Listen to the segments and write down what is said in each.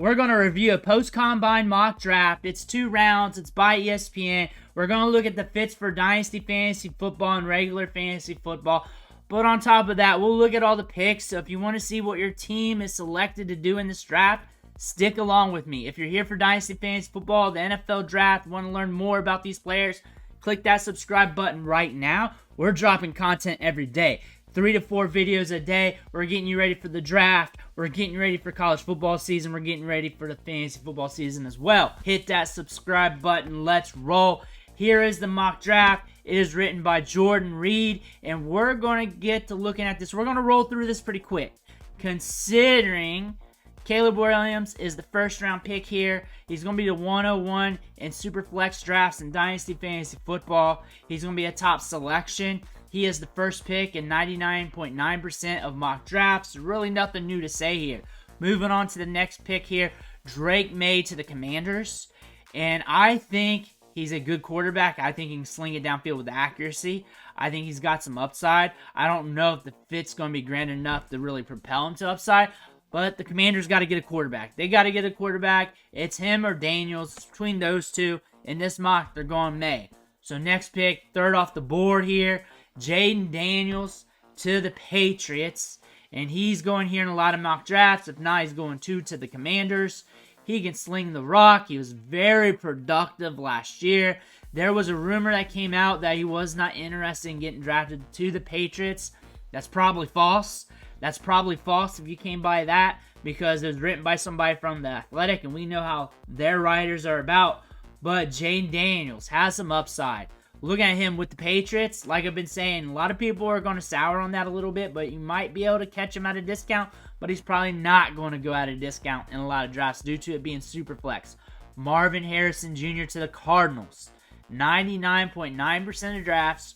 We're going to review a post-combine mock draft. It's 2 rounds. It's by ESPN. We're going to look at the fits for Dynasty Fantasy Football and regular Fantasy Football. But on top of that, we'll look at all the picks. So if you want to see what your team is selected to do in this draft, stick along with me. If you're here for Dynasty Fantasy Football, the NFL Draft, want to learn more about these players, click that subscribe button right now. We're dropping content every day. 3 to 4 videos a day. We're getting you ready for the draft. We're getting you ready for college football season. We're getting ready for the fantasy football season as well. Hit that subscribe button. Let's roll. Here is the mock draft. It is written by Jordan Reed, and we're going to get to looking at this. We're going to roll through this pretty quick, considering Caleb Williams is the first-round pick here. He's going to be the 101 in Superflex drafts in Dynasty Fantasy Football. He's going to be a top selection. He is the first pick in 99.9% of mock drafts. Really nothing new to say here. Moving on to the next pick here, Drake May to the Commanders. And I think he's a good quarterback. I think he can sling it downfield with accuracy. I think he's got some upside. I don't know if the fit's going to be grand enough to really propel him to upside. But the Commanders got to get a quarterback. They got to get a quarterback. It's him or Daniels. It's between those two. In this mock, they're going May. So next pick, third off the board here, Jaden Daniels to the Patriots. And he's going here in a lot of mock drafts. If not, he's going 2 to the Commanders. He can sling the rock. He was very productive last year. There was a rumor that came out that he was not interested in getting drafted to the Patriots. That's probably false. That's probably false if you came by that, because it was written by somebody from The Athletic, and we know how their writers are about. But Jaden Daniels has some upside. Look at him with the Patriots. Like I've been saying, a lot of people are going to sour on that a little bit, but you might be able to catch him at a discount, but he's probably not going to go at a discount in a lot of drafts due to it being super flex. Marvin Harrison Jr. to the Cardinals. 99.9% of drafts,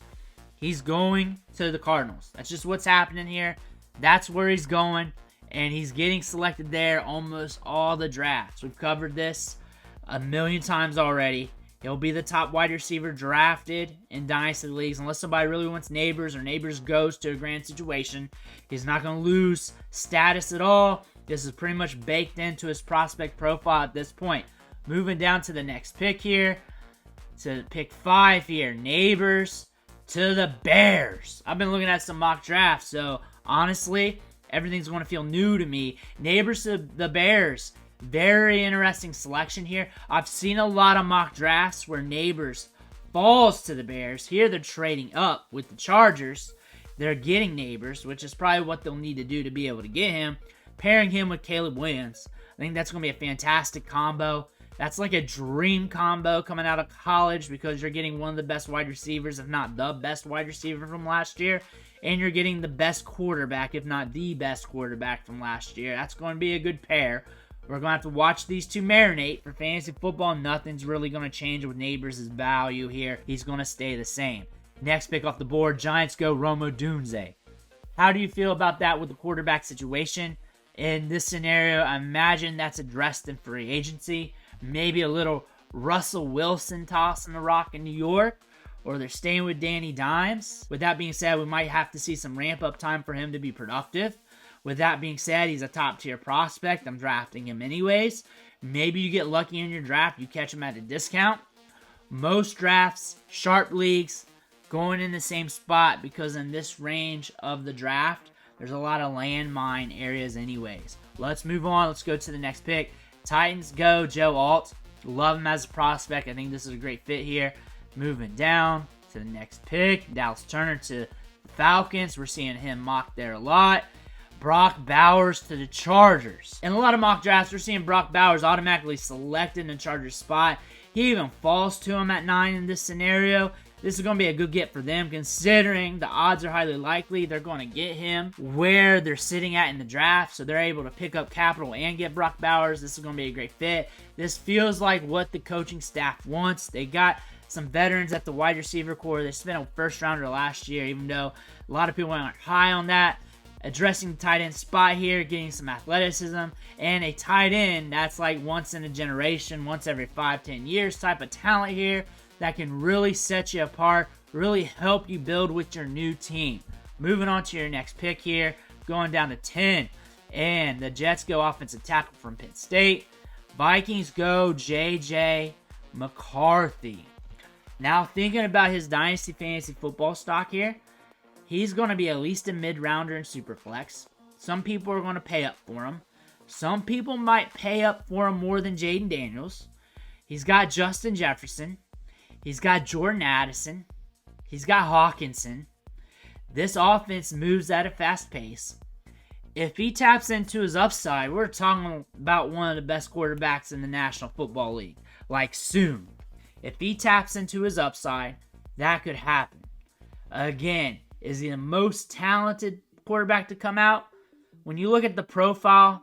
he's going to the Cardinals. That's just what's happening here. That's where he's going, and he's getting selected there almost all the drafts. We've covered this a million times already. He'll be the top wide receiver drafted in Dynasty Leagues unless somebody really wants Nabers or Nabers goes to a grand situation. He's not going to lose status at all. This is pretty much baked into his prospect profile at this point. Moving down to the next pick here, to pick 5 here, Nabers to the Bears. I've been looking at some mock drafts, so honestly, everything's going to feel new to me. Nabers to the Bears. Very interesting selection here. I've seen a lot of mock drafts where Nabers falls to the Bears. Here they're trading up with the Chargers. They're getting Nabers, which is probably what they'll need to do to be able to get him. Pairing him with Caleb Williams. I think that's going to be a fantastic combo. That's like a dream combo coming out of college, because you're getting one of the best wide receivers, if not the best wide receiver from last year. And you're getting the best quarterback, if not the best quarterback from last year. That's going to be a good pair. We're going to have to watch these two marinate. For fantasy football, nothing's really going to change with Nabers' value here. He's going to stay the same. Next pick off the board, Giants go Odunze. How do you feel about that with the quarterback situation? In this scenario, I imagine that's addressed in free agency. Maybe a little Russell Wilson toss in the rock in New York. Or they're staying with Danny Dimes. With that being said, we might have to see some ramp-up time for him to be productive. With that being said, he's a top-tier prospect. I'm drafting him anyways. Maybe you get lucky in your draft. You catch him at a discount. Most drafts, sharp leagues, going in the same spot, because in this range of the draft, there's a lot of landmine areas anyways. Let's move on. Let's go to the next pick. Titans go Joe Alt. Love him as a prospect. I think this is a great fit here. Moving down to the next pick. Dallas Turner to the Falcons. We're seeing him mocked there a lot. Brock Bowers to the Chargers. In a lot of mock drafts, we're seeing Brock Bowers automatically selected in the Chargers spot. He even falls to him at 9 in this scenario. This is going to be a good get for them, considering the odds are highly likely they're going to get him where they're sitting at in the draft, so they're able to pick up capital and get Brock Bowers. This is going to be a great fit. This feels like what the coaching staff wants. They got some veterans at the wide receiver core. They spent a first rounder last year, even though a lot of people aren't high on that. Addressing the tight end spot here, getting some athleticism, and a tight end that's like once in a generation, once every 5-10 years type of talent here that can really set you apart, really help you build with your new team. Moving on to your next pick here, going down to 10, and the Jets go offensive tackle from Penn State. Vikings go J.J. McCarthy. Now, thinking about his Dynasty Fantasy Football stock here, he's going to be at least a mid-rounder in Superflex. Some people are going to pay up for him. Some people might pay up for him more than Jaden Daniels. He's got Justin Jefferson. He's got Jordan Addison. He's got Hawkinson. This offense moves at a fast pace. If he taps into his upside, we're talking about one of the best quarterbacks in the National Football League. Like, soon. If he taps into his upside, that could happen. Again, is he the most talented quarterback to come out? When you look at the profile,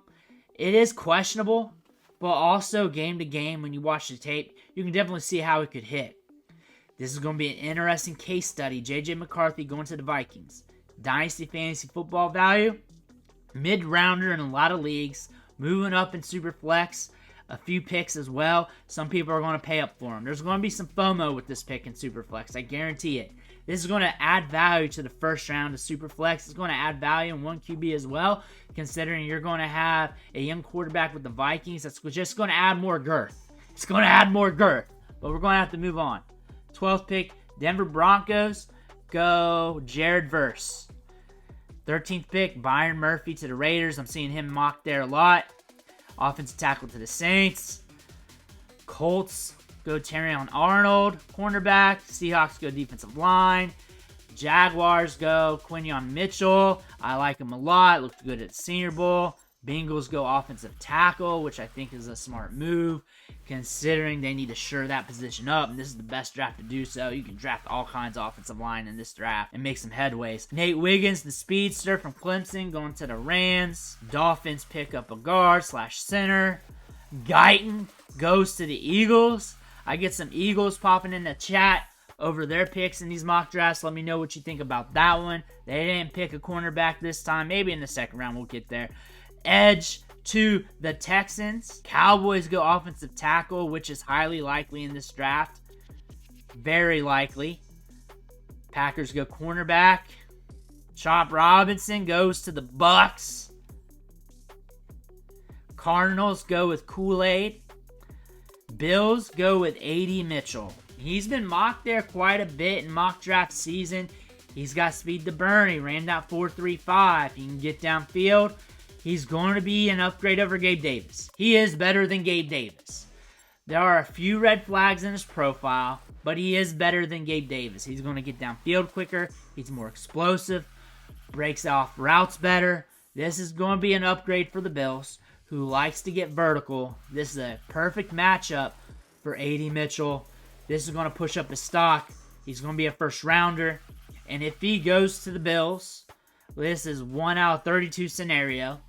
it is questionable, but also game to game, when you watch the tape, you can definitely see how it could hit. This is going to be an interesting case study. J.J. McCarthy going to the Vikings. Dynasty Fantasy Football value, mid-rounder in a lot of leagues, moving up in Superflex, a few picks as well. Some people are going to pay up for him. There's going to be some FOMO with this pick in Superflex. I guarantee it. This is going to add value to the first round of Superflex. It's going to add value in 1 QB as well, considering you're going to have a young quarterback with the Vikings. That's just going to add more girth. It's going to add more girth. But we're going to have to move on. 12th pick, Denver Broncos go Jared Verse. 13th pick, Byron Murphy to the Raiders. I'm seeing him mocked there a lot. Offensive tackle to the Saints. Colts go Terrion Arnold, cornerback. Seahawks go defensive line. Jaguars go Quinyon Mitchell. I like him a lot. Looked good at the Senior Bowl. Bengals go offensive tackle, which I think is a smart move, considering they need to shore that position up, and this is the best draft to do so. You can draft all kinds of offensive line in this draft and make some headways. Nate Wiggins, the speedster from Clemson, going to the Rams. Dolphins pick up a guard/center. Guyton goes to the Eagles. I get some Eagles popping in the chat over their picks in these mock drafts. Let me know what you think about that one. They didn't pick a cornerback this time. Maybe in the second round we'll get there. Edge to the Texans. Cowboys go offensive tackle, which is highly likely in this draft. Very likely. Packers go cornerback. Chop Robinson goes to the Bucks. Cardinals go with Kool-Aid. Bills go with A.D. Mitchell. He's been mocked there quite a bit in mock draft season. He's got speed to burn. He ran that 4.35. He can get downfield. He's going to be an upgrade over Gabe Davis. He is better than Gabe Davis. There are a few red flags in his profile, but he is better than Gabe Davis. He's going to get downfield quicker. He's more explosive. Breaks off routes better. This is going to be an upgrade for the Bills, who likes to get vertical. This is a perfect matchup for A.D. Mitchell. This is going to push up his stock. He's going to be a first rounder. And if he goes to the Bills, this is 1 out of 32 scenario.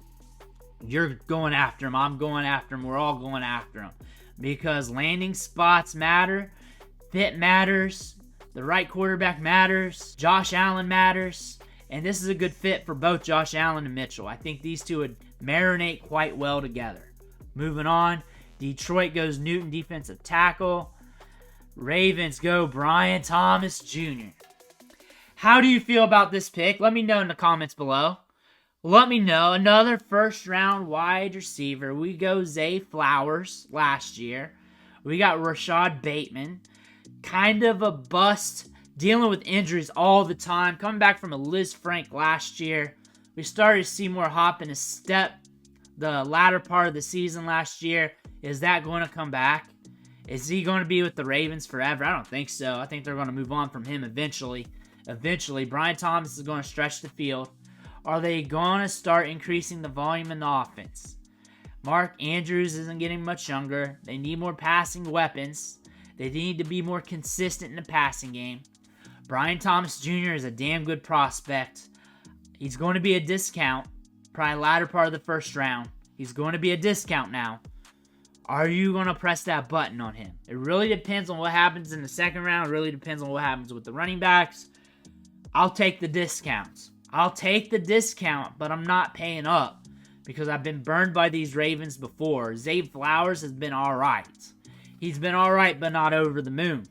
You're going after him. I'm going after him. We're all going after him. Because landing spots matter. Fit matters. The right quarterback matters. Josh Allen matters. And this is a good fit for both Josh Allen and Mitchell. I think these two would marinate quite well together. Moving on. Detroit goes Newton, defensive tackle. Ravens go Brian Thomas Jr. How do you feel about this pick? Let me know in the comments below. Let me know. Another first-round wide receiver. We go Zay Flowers last year. We got Rashad Bateman. Kind of a bust. Dealing with injuries all the time. Coming back from a Liz Frank last year. We started to see more hop in his step the latter part of the season last year. Is that going to come back? Is he going to be with the Ravens forever? I don't think so. I think they're going to move on from him eventually. Brian Thomas is going to stretch the field. Are they going to start increasing the volume in the offense? Mark Andrews isn't getting much younger. They need more passing weapons. They need to be more consistent in the passing game. Brian Thomas Jr. is a damn good prospect. He's going to be a discount. Probably latter part of the first round. He's going to be a discount now. Are you going to press that button on him? It really depends on what happens in the second round. It really depends on what happens with the running backs. I'll take the discounts. I'll take the discount, but I'm not paying up because I've been burned by these Ravens before. Zay Flowers has been all right. He's been all right, but not over the moon.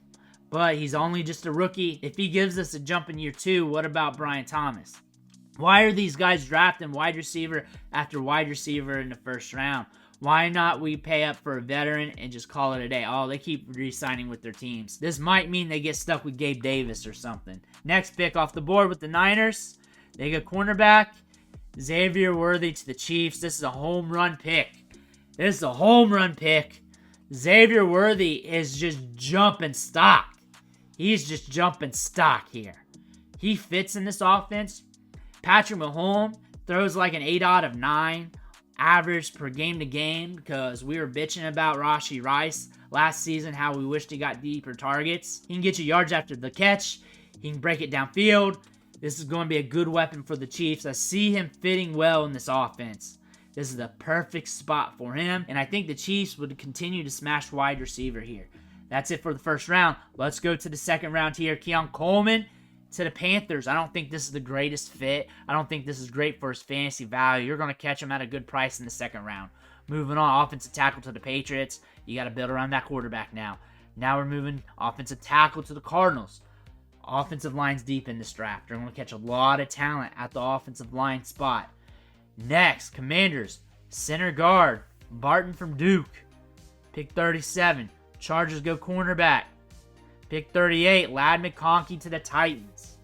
But he's only just a rookie. If he gives us a jump in year 2, what about Brian Thomas? Why are these guys drafting wide receiver after wide receiver in the first round? Why not we pay up for a veteran and just call it a day? Oh, they keep re-signing with their teams. This might mean they get stuck with Gabe Davis or something. Next pick off the board with the Niners. They get cornerback Xavier Worthy to the Chiefs. This is a home run pick. This is a home run pick. Xavier Worthy is just jumping stock. He's just jumping stock here. He fits in this offense. Patrick Mahomes throws like an 8 out of 9 average per game to game because we were bitching about Rashee Rice last season, how we wished he got deeper targets. He can get you yards after the catch. He can break it downfield. This is going to be a good weapon for the Chiefs. I see him fitting well in this offense. This is the perfect spot for him, and I think the Chiefs would continue to smash wide receiver here. That's it for the first round. Let's go to the second round here. Keon Coleman to the Panthers. I don't think this is the greatest fit. I don't think this is great for his fantasy value. You're going to catch him at a good price in the second round. Moving on, offensive tackle to the Patriots. You got to build around that quarterback now. Now we're moving offensive tackle to the Cardinals. Offensive line's deep in this draft. They're going to catch a lot of talent at the offensive line spot. Next, Commanders. Center guard, Barton from Duke. Pick 37. Chargers go cornerback. Pick 38, Ladd McConkey to the Titans.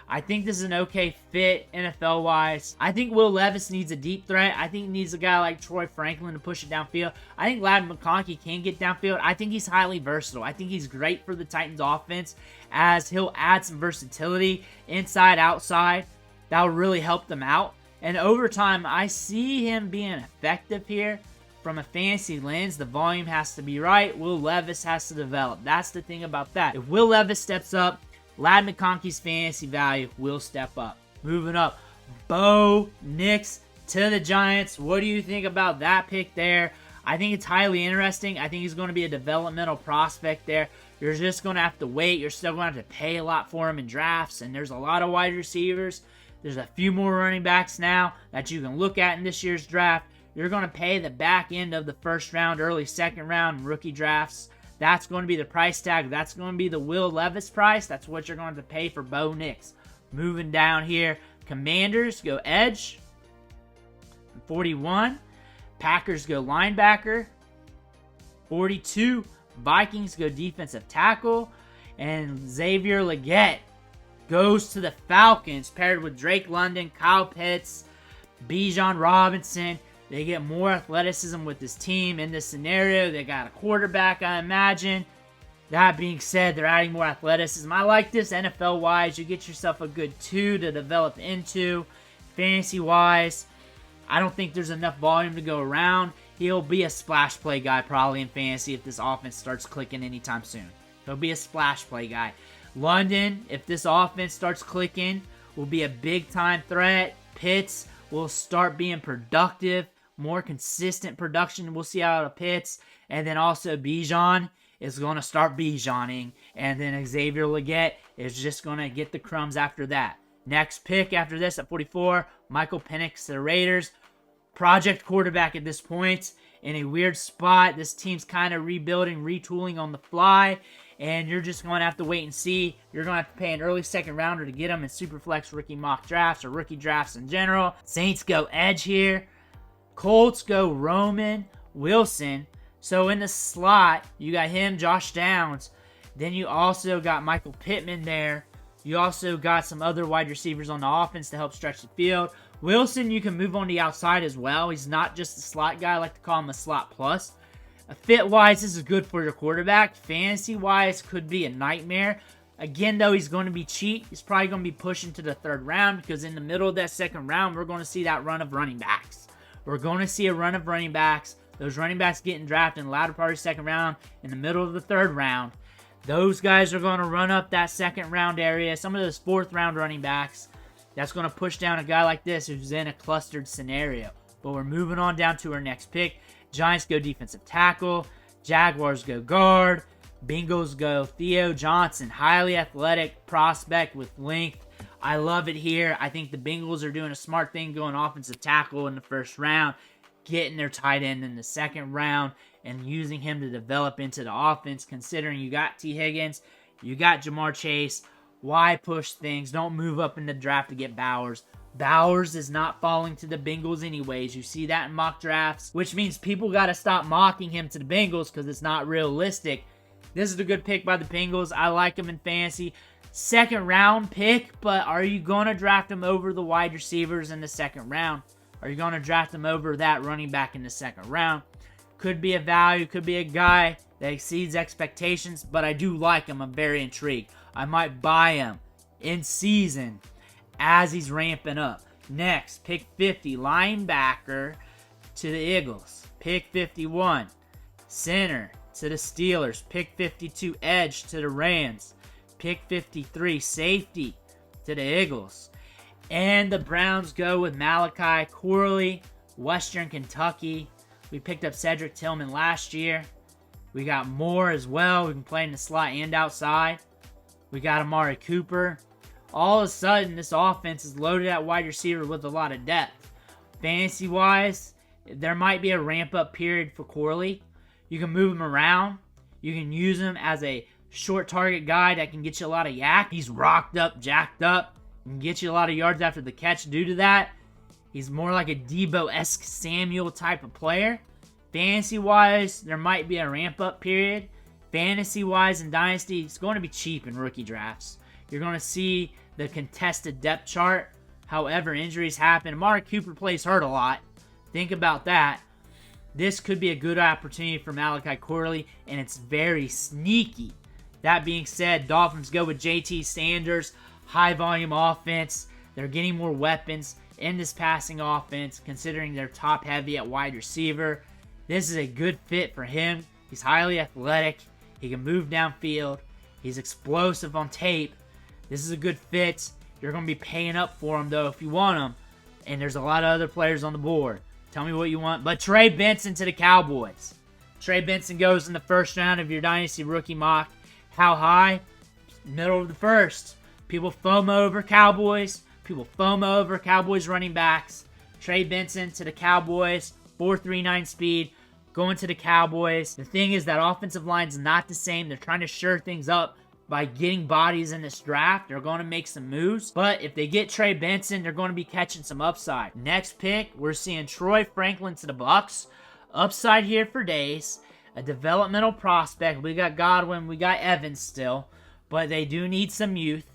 I think this is an okay fit NFL-wise. I think Will Levis needs a deep threat. I think he needs a guy like Troy Franklin to push it downfield. I think Ladd McConkey can get downfield. I think he's highly versatile. I think he's great for the Titans offense as he'll add some versatility inside, outside. That'll really help them out. And over time, I see him being effective here. From a fantasy lens, the volume has to be right. Will Levis has to develop. That's the thing about that. If Will Levis steps up, Ladd McConkey's fantasy value will step up. Moving up, Bo Nix to the Giants. What do you think about that pick there? I think it's highly interesting. I think he's going to be a developmental prospect there. You're just going to have to wait. You're still going to have to pay a lot for him in drafts, and there's a lot of wide receivers. There's a few more running backs now that you can look at in this year's draft. You're going to pay the back end of the first round, early second round rookie drafts. That's going to be the price tag. That's going to be the Will Levis price. That's what you're going to pay for Bo Nix. Moving down here, Commanders go edge. 41. Packers go linebacker. 42. Vikings go defensive tackle. And Xavier Leggett goes to the Falcons, paired with Drake London, Kyle Pitts, Bijan Robinson. They get more athleticism with this team in this scenario. They got a quarterback, I imagine. That being said, they're adding more athleticism. I like this NFL-wise. You get yourself a good 2 to develop into. Fantasy-wise, I don't think there's enough volume to go around. He'll be a splash play guy probably in fantasy if this offense starts clicking anytime soon. He'll be a splash play guy. London, if this offense starts clicking, will be a big-time threat. Pitts will start being productive. More consistent production we'll see out of Pitts. And then also Bijan is going to start Bijaning. And then Xavier Leggett is just going to get the crumbs after that. Next pick after this at 44, Michael Penix to the Raiders. Project quarterback at this point in a weird spot. This team's kind of rebuilding, retooling on the fly. And you're just going to have to wait and see. You're going to have to pay an early second rounder to get them in Superflex rookie mock drafts or rookie drafts in general. Saints go edge here. Colts go Roman Wilson. So in the slot, you got him, Josh Downs. Then you also got Michael Pittman there. You also got some other wide receivers on the offense to help stretch the field. Wilson, you can move on the outside as well. He's not just a slot guy. I like to call him a slot plus. Fit-wise, this is good for your quarterback. Fantasy-wise, could be a nightmare. Again, though, he's going to be cheap. He's probably going to be pushing to the third round because in the middle of that second round, we're going to see that run of running backs. We're going to see a run of running backs. Those running backs getting drafted in the latter part of the second round, in the middle of the third round. Those guys are going to run up that second round area. Some of those fourth round running backs, that's going to push down a guy like this who's in a clustered scenario. But we're moving on down to our next pick. Giants go defensive tackle. Jaguars go guard. Bengals go Theo Johnson. Highly athletic prospect with length. I love it here. I think the Bengals are doing a smart thing going offensive tackle in the first round, getting their tight end in the second round, and using him to develop into the offense, considering you got T. Higgins, you got Jamar Chase. Why push things? Don't move up in the draft to get Bowers. Bowers is not falling to the Bengals anyways. You see that in mock drafts, which means people got to stop mocking him to the Bengals because it's not realistic. This is a good pick by the Bengals. I like him in fantasy. Second round pick, but are you going to draft him over the wide receivers in the second round? Are you going to draft him over that running back in the second round? Could be a value, could be a guy that exceeds expectations, but I do like him. I'm very intrigued. I might buy him in season as he's ramping up. Next, pick 50, linebacker to the Eagles. Pick 51, center to the Steelers. Pick 52, edge to the Rams. Pick 53, safety to the Eagles. And the Browns go with Malachi Corley, Western Kentucky. We picked up Cedric Tillman last year. We got Moore as well. We can play in the slot and outside. We got Amari Cooper. All of a sudden, this offense is loaded at wide receiver with a lot of depth. Fantasy-wise, there might be a ramp-up period for Corley. You can move him around. You can use him as a short target guy that can get you a lot of yak. He's rocked up, jacked up, and get you a lot of yards after the catch due to that. He's more like a Debo-esque Samuel type of player. Fantasy-wise, there might be a ramp-up period. Fantasy-wise in Dynasty, it's going to be cheap in rookie drafts. You're going to see the contested depth chart. However, injuries happen. Amari Cooper plays hurt a lot. Think about that. This could be a good opportunity for Malachi Corley, and it's very sneaky. That being said, Dolphins go with JT Sanders. High-volume offense. They're getting more weapons in this passing offense, considering they're top-heavy at wide receiver. This is a good fit for him. He's highly athletic. He can move downfield. He's explosive on tape. This is a good fit. You're going to be paying up for him, though, if you want him. And there's a lot of other players on the board. Tell me what you want. But Trey Benson to the Cowboys. Trey Benson goes in the first round of your Dynasty rookie mock. How high? Middle of the first. People FOMO over Cowboys. People FOMO over Cowboys running backs. Trey Benson to the Cowboys. 4.39 speed. Going to the Cowboys. The thing is that offensive line's not the same. They're trying to shore things up by getting bodies in this draft. They're going to make some moves. But if they get Trey Benson, they're going to be catching some upside. Next pick, we're seeing Troy Franklin to the Bucks. Upside here for days. A developmental prospect. We got Godwin. We got Evans still. But they do need some youth.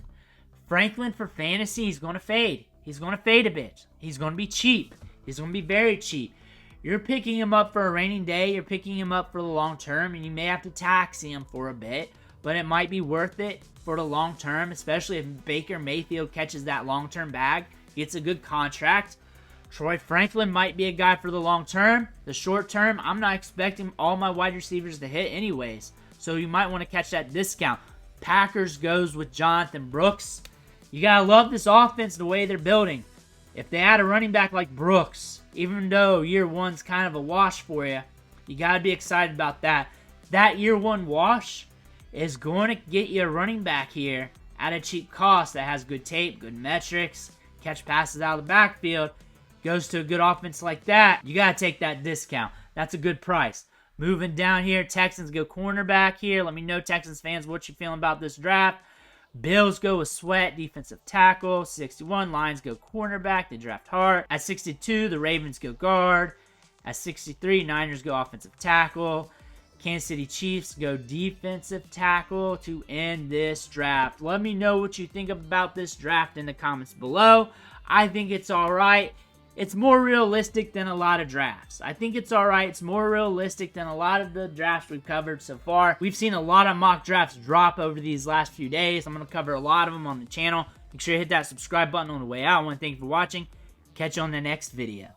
Franklin for fantasy, he's going to fade. He's going to fade a bit. He's going to be cheap. He's going to be very cheap. You're picking him up for a rainy day. You're picking him up for the long term, and you may have to taxi him for a bit, but it might be worth it for the long term, especially if Baker Mayfield catches that long-term bag, gets a good contract. Troy Franklin might be a guy for the long term. The short term, I'm not expecting all my wide receivers to hit anyways, so you might want to catch that discount. Packers goes with Jonathan Brooks. You got to love this offense the way they're building. If they add a running back like Brooks, even though year one's kind of a wash for you, you got to be excited about that. That year one wash is going to get you a running back here at a cheap cost that has good tape, good metrics, catch passes out of the backfield, goes to a good offense like that. You got to take that discount. That's a good price. Moving down here, Texans go cornerback here. Let me know, Texans fans, what you feeling about this draft. Bills go with Sweat, defensive tackle. 61, Lions go cornerback. They draft Hart. At 62, the Ravens go guard. At 63, Niners go offensive tackle. Kansas City Chiefs go defensive tackle to end this draft. Let me know what you think about this draft in the comments below. I think it's all right. It's more realistic than a lot of drafts. I think it's all right. It's more realistic than a lot of the drafts we've covered so far. We've seen a lot of mock drafts drop over these last few days. I'm going to cover a lot of them on the channel. Make sure you hit that subscribe button on the way out. I want to thank you for watching. Catch you on the next video.